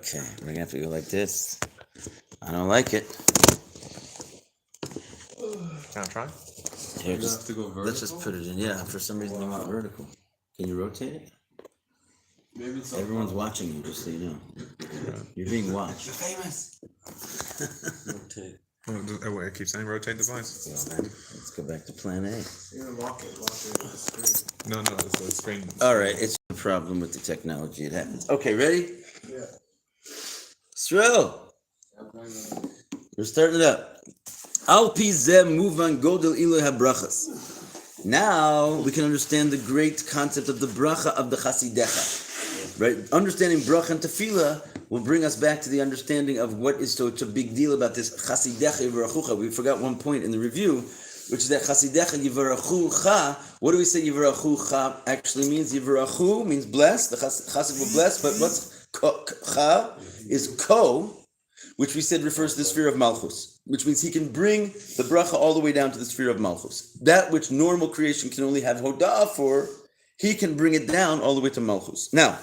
Okay, we're gonna have to go like this. I don't like it. Can I try? Here, let's just put it in. Yeah, for some reason I want vertical. Can you rotate it? Maybe it's Everyone's watching you, just so you know. You're being watched. You're famous. Rotate. Oh, wait, I keep saying rotate device. Well, let's go back to plan A. You're gonna lock it with the screen. No, it's a screen. All right, it's a problem with the technology. It happens. Okay, ready? Yeah. Stroh. We're starting it up. Al pi zeh muvan godel ilu habrachas. Now we can understand the great concept of the bracha of the chasidecha. Right? Understanding bracha and tefillah will bring us back to the understanding of what is such a big deal about this chasidecha yivarachucha. We forgot one point in the review, which is that chasidecha yivarachucha. What do we say yivarachucha actually means? Yivarachu means bless. The chassid will bless, but what's cha is ko, which we said refers to the sphere of Malchus, which means he can bring the bracha all the way down to the sphere of Malchus. That which normal creation can only have hoda'ah for, he can bring it down all the way to Malchus. Now,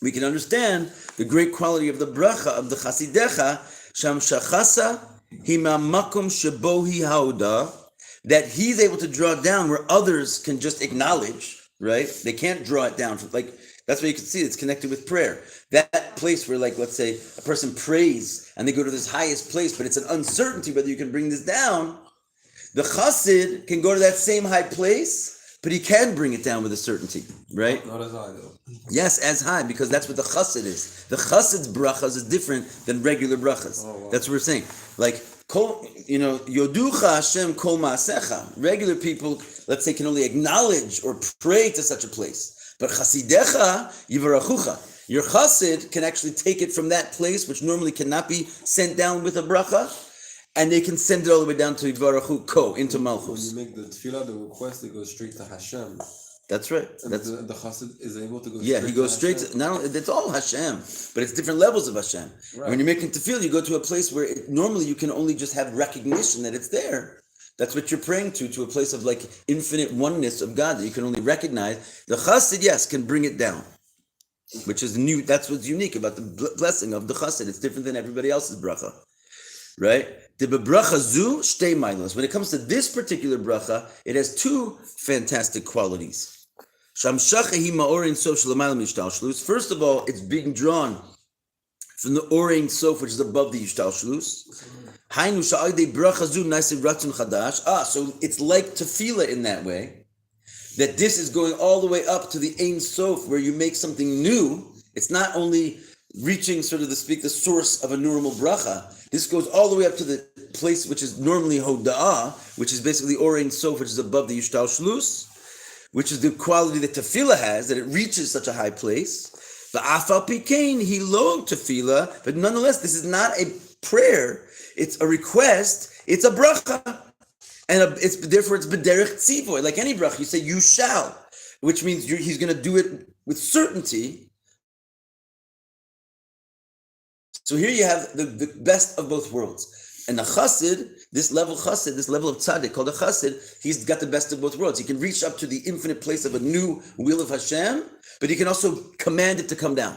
we can understand the great quality of the bracha of the chasidecha, sham shachasa hima makom shebo hi haodah, that he's able to draw it down where others can just acknowledge, right? They can't draw it down. That's why you can see it's connected with prayer. That place where, like, let's say a person prays and they go to this highest place, but it's an uncertainty whether you can bring this down. The chassid can go to that same high place, but he can bring it down with a certainty, right? Not as high though. Yes, as high, because that's what the chassid is. The chassid's brachas is different than regular brachas. Oh, wow. That's what we're saying. Like, Yoducha Hashem kol ma'asecha. Regular people, let's say, can only acknowledge or pray to such a place. But chasidecha yivarachucha. Your chassid can actually take it from that place, which normally cannot be sent down with a bracha, and they can send it all the way down to yivarachu ko, into Malchus. When you make the tefillah, the request, it goes straight to Hashem. That's right. And the chassid is able to go yeah, straight he goes to straight Hashem. to, not only, it's all Hashem, but it's different levels of Hashem. Right. When you're making tefillah, you go to a place where normally you can only just have recognition that it's there. That's what you're praying to a place of like infinite oneness of God that you can only recognize. The chassid, yes, can bring it down, which is new. That's what's unique about the blessing of the chassid. It's different than everybody else's bracha, right? The bracha zu shtei mailos. When it comes to this particular bracha, it has two fantastic qualities. First of all, it's being drawn from the Orein Sof, which is above the Yishtalshlus. So it's like tefillah in that way, that this is going all the way up to the Ein Sof, where you make something new. It's not only reaching, so to speak, the source of a normal bracha. This goes all the way up to the place which is normally hoda'ah, which is basically Orein Sof, which is above the Yishtalshlus, which is the quality that tefillah has, that it reaches such a high place. The afal pikein he lo tefillah, but nonetheless, this is not a prayer. It's a request. It's a bracha, and therefore it's b'derech tzivoy. Like any bracha, you say you shall, which means he's going to do it with certainty. So here you have the best of both worlds. And the chassid, this level of tzaddik called a chassid, he's got the best of both worlds. He can reach up to the infinite place of a new will of Hashem, but he can also command it to come down.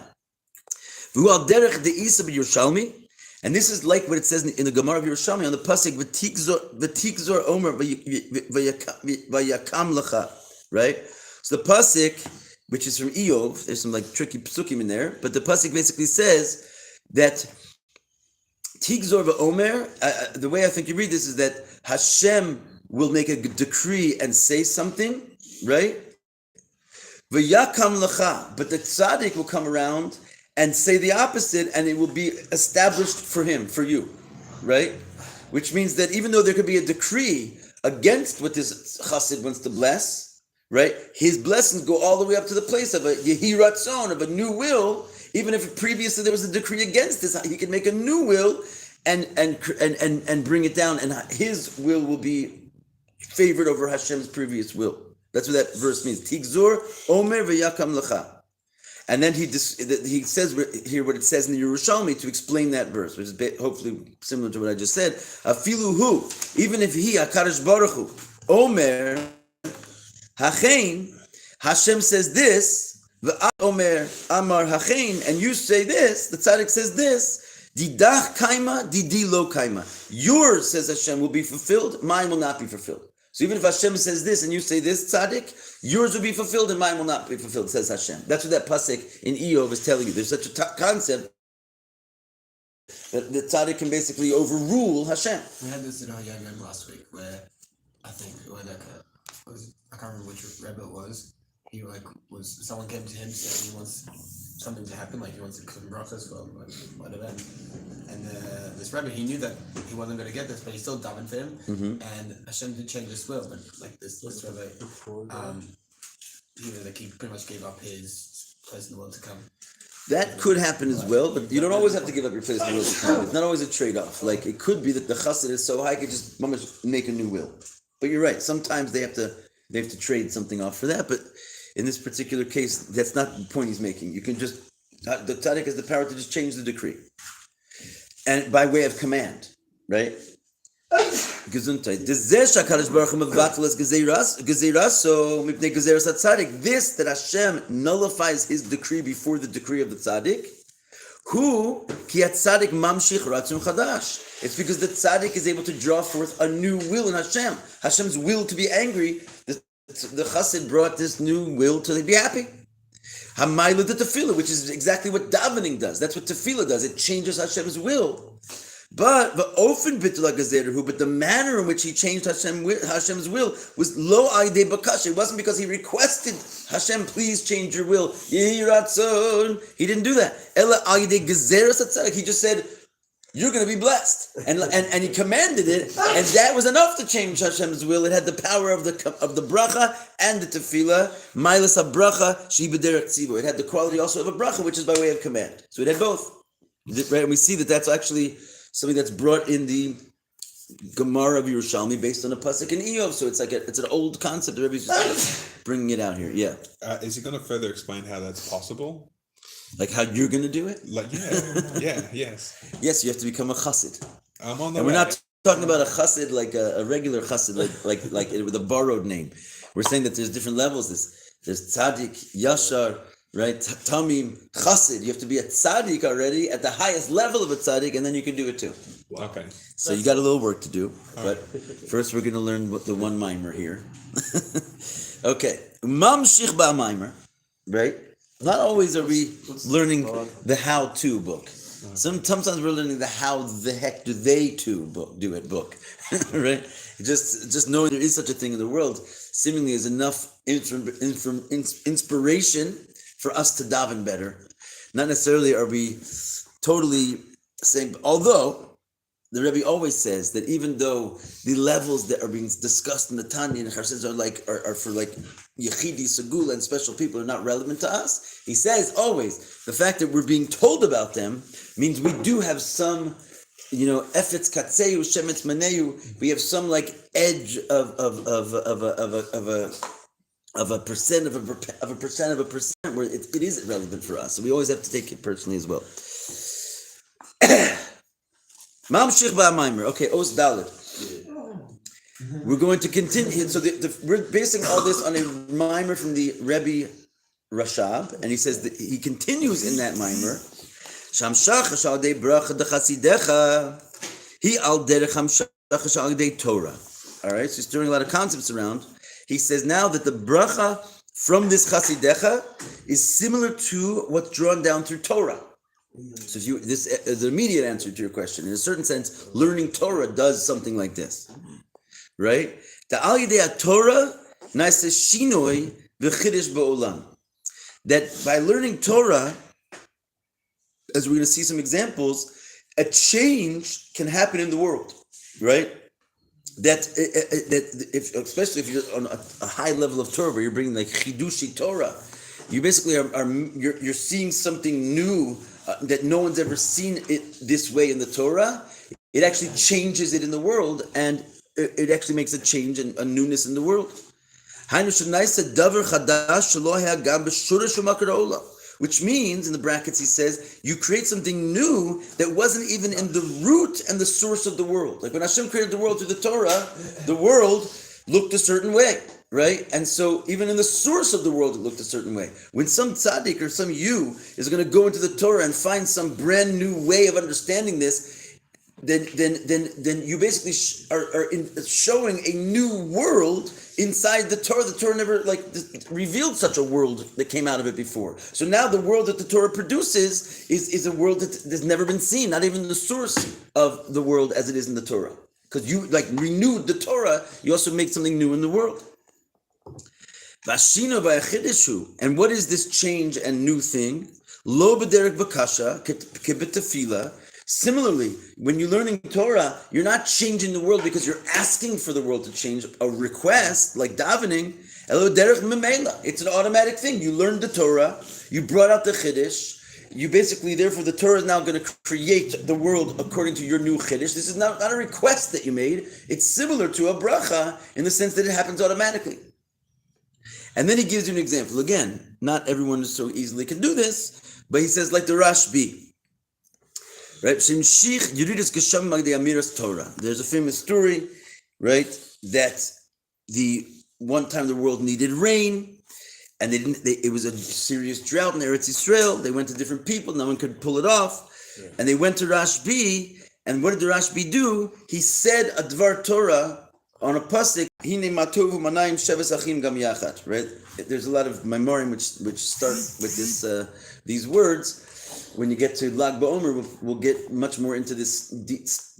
And this is like what it says in the Gemara of Yerushalmi on the pasuk v'tikzor omer v'yakam lecha, right? So the pasuk, which is from Eov, there's some like tricky psukim in there, but the pasuk basically says that Tigzor v'omer, the way I think you read this is that Hashem will make a decree and say something, right? V'yakam lecha, but the tzaddik will come around and say the opposite, and it will be established for him, for you, right? Which means that even though there could be a decree against what this chassid wants to bless, right? His blessings go all the way up to the place of a yehi ratzon, of a new will. Even if previously there was a decree against this, he can make a new will and bring it down, and his will be favored over Hashem's previous will. That's what that verse means. Tigzor omer v'yakam lecha. And then he says here what it says in the Yerushalmi to explain that verse, which is hopefully similar to what I just said. Afilu hu, even if he HaKadosh Baruch Hu omer hachein, Hashem says this. V'at omer amar hachein, and you say this, the tzaddik says this, didach kaima, didi lo kaima. Yours, says Hashem, will be fulfilled, mine will not be fulfilled. So even if Hashem says this and you say this, tzaddik, yours will be fulfilled and mine will not be fulfilled, says Hashem. That's what that pasuk in Eov is telling you. There's such a concept that the tzaddik can basically overrule Hashem. We had this in our Yagam last week where I think when I can't remember which Rebbe it was. He someone came to him saying he wants something to happen, like he wants some brachas for whatever. And this Rebbe, he knew that he wasn't going to get this, but he still davened for him. And Hashem did change his will, but like this Rebbe, he pretty much gave up his place in the world to come. That could happen as well, but you don't always have to give up your place in the world to come. It's not always a trade-off. Like it could be that the chassid is so high, he could just make a new will. But you're right. Sometimes they have to trade something off for that. But in this particular case, that's not the point he's making. You can just the tzaddik has the power to just change the decree, and by way of command, right? Gesundheit. This that Hashem nullifies his decree before the decree of the tzaddik. Who ki tzaddik mamshich ratzon chadash. It's because the tzaddik is able to draw forth a new will in Hashem. Hashem's will to be angry. The chassid brought this new will to be happy. Hamayla the tefillah, which is exactly what davening does. That's what tefillah does. It changes Hashem's will. But the manner in which he changed Hashem's will was lo aydei bakash. It wasn't because he requested Hashem, please change your will. Yehi ratzon. He didn't do that. Ela aydei gezeres hatzadik. He just said, you're going to be blessed, and he commanded it, and that was enough to change Hashem's will. It had the power of the bracha and the tefillah. Mailas habracha she b'derech tzivo. It had the quality also of a bracha, which is by way of command. So it had both. Right? And we see that that's actually something that's brought in the Gemara of Yerushalmi based on a pasuk in Eov. So it's it's an old concept. The Rebbe is just bringing it out here. Yeah. Is he going to further explain how that's possible? Like how you're going to do it? Like yes. Yes, you have to become a chassid. I'm on the and way. We're not talking about a chassid like a regular chassid, like with a borrowed name. We're saying that there's different levels. There's tzaddik, yashar, right? Tamim, chassid. You have to be a tzaddik already at the highest level of a tzaddik, and then you can do it too. Okay. So you got a little work to do, but first we're going to learn what the one mimer here. Okay, mamshich ba'mimer, right? Not always are we learning the how-to book. Sometimes we're learning the how the heck do they do it book, right? Just knowing there is such a thing in the world seemingly is enough inspiration for us to daven better. Not necessarily are we totally saying, although the Rebbe always says that even though the levels that are being discussed in the Tanya and Chassidus are for like Yechidi, Segula, and special people are not relevant to us, he says always the fact that we're being told about them means we do have some, efetz katzeu, shemetz maneu. We have some like edge of a percent where it is relevant for us. So we always have to take it personally as well. Mamshich ba'maimer. Okay, Os Dalet. We're going to continue. So we're basing all this on a mimer from the Rebbe Rashab, and he says that he continues in that mimer. Shamshach shaldei bracha dechasidecha, he al derech hamshach shaldei Torah. All right, so he's throwing a lot of concepts around. He says now that the bracha from this chasidecha is similar to what's drawn down through Torah. So this is the immediate answer to your question. In a certain sense, learning Torah does something like this, right? The al yidei Torah naisa shinoi v'chidish ba'olam. That by learning Torah, as we're going to see some examples, a change can happen in the world, right? Especially if you're on a high level of Torah, where you're bringing like chidushi Torah, you basically you're seeing something new. That no one's ever seen it this way in the Torah. It actually changes it in the world, and it actually makes a change and a newness in the world. Which means, in the brackets, he says, you create something new that wasn't even in the root and the source of the world. Like when Hashem created the world through the Torah, the world looked a certain way, right? And so even in the source of the world, it looked a certain way. When some tzaddik or some you is going to go into the Torah and find some brand new way of understanding this, then you basically are showing a new world inside the Torah. The Torah never revealed such a world that came out of it before. So now the world that the Torah produces is a world that has never been seen, not even the source of the world as it is in the Torah. Because you renewed the Torah, you also make something new in the world. And what is this change and new thing? Lo b'derek b'kasha kebetefila. Similarly, when you're learning Torah, you're not changing the world because you're asking for the world to change. A request, like davening, elo derech memela. It's an automatic thing. You learned the Torah, you brought out the Chiddush, you basically, therefore, the Torah is now going to create the world according to your new Chiddush. This is not a request that you made. It's similar to a bracha in the sense that it happens automatically. And then he gives you an example. Again, not everyone so easily can do this, but he says like the Rashbi. Right? There's a famous story, right? That the one time the world needed rain, and it was a serious drought in Eretz Yisrael. They went to different people, no one could pull it off. Yeah. And they went to Rashbi, and what did the Rashbi do? He said a Dvar Torah on a pasuk, Hine matovu manayim sheves achim gam yachat, right? There's a lot of memorim which start with this these words. When you get to Lag BaOmer, we'll get much more into this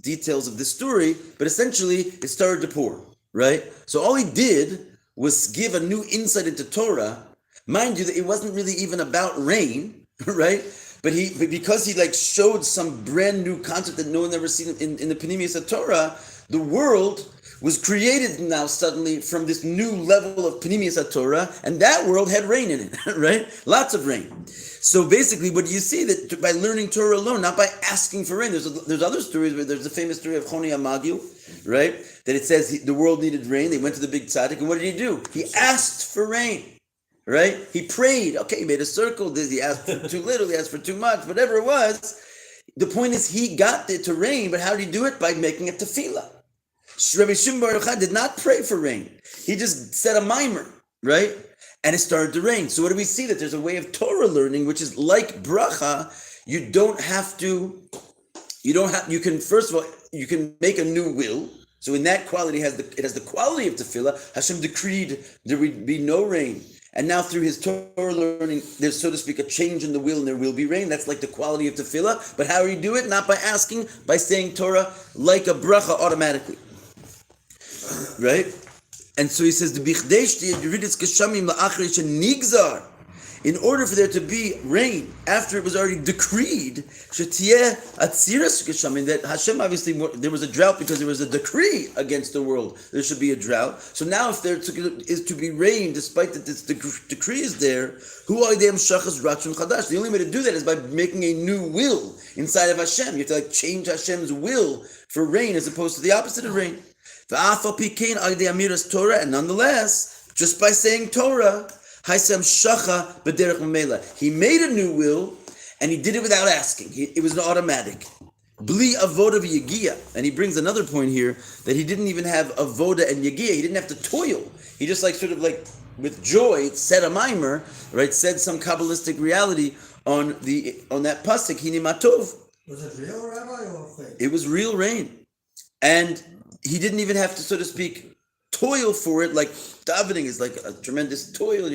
details of this story, but essentially it started to pour, right? So all he did was give a new insight into Torah. Mind you, that it wasn't really even about rain, right? But because he showed some brand new concept that no one ever seen in the Pnimius of Torah, the world was created now suddenly from this new level of Pnimius Torah, and that world had rain in it, right? Lots of rain. So basically, what do you see? That by learning Torah alone, not by asking for rain. There's other stories where there's a famous story of Choni Amagil, right? That it says the world needed rain. They went to the big tzaddik, and what did he do? He asked for rain, right? He prayed. Okay, he made a circle. He asked for too little. He asked for too much. Whatever it was. The point is, he got it to rain, but how did he do it? By making a tefillah. Rabbi Shimon Bar Yochai did not pray for rain. He just said a mimer, right? And it started to rain. So what do we see? That there's a way of Torah learning, which is like bracha. You can, first of all, you can make a new will. So in that quality, it has the quality of tefillah. Hashem decreed there would be no rain. And now through his Torah learning, there's, so to speak, a change in the will, and there will be rain. That's like the quality of tefillah. But how do you do it? Not by asking, by saying Torah like a bracha automatically. Right? And so he says, in order for there to be rain after it was already decreed, that Hashem, obviously, there was a drought because there was a decree against the world. There should be a drought. So now if there is to be rain, despite that this decree is there, the only way to do that is by making a new will inside of Hashem. You have to change Hashem's will for rain as opposed to the opposite of rain. And nonetheless, just by saying Torah, he made a new will, and he did it without asking. It was an automatic. Bli avoda v'yagia. And he brings another point here, that he didn't even have avoda and yagia. He didn't have to toil. He just with joy said a mimer, right? Said some Kabbalistic reality on that pasuk, Hine matov. Was it real, Rabbi, or fake? It was real rain. And he didn't even have to, so to speak, toil for it. Like davening is like a tremendous toil.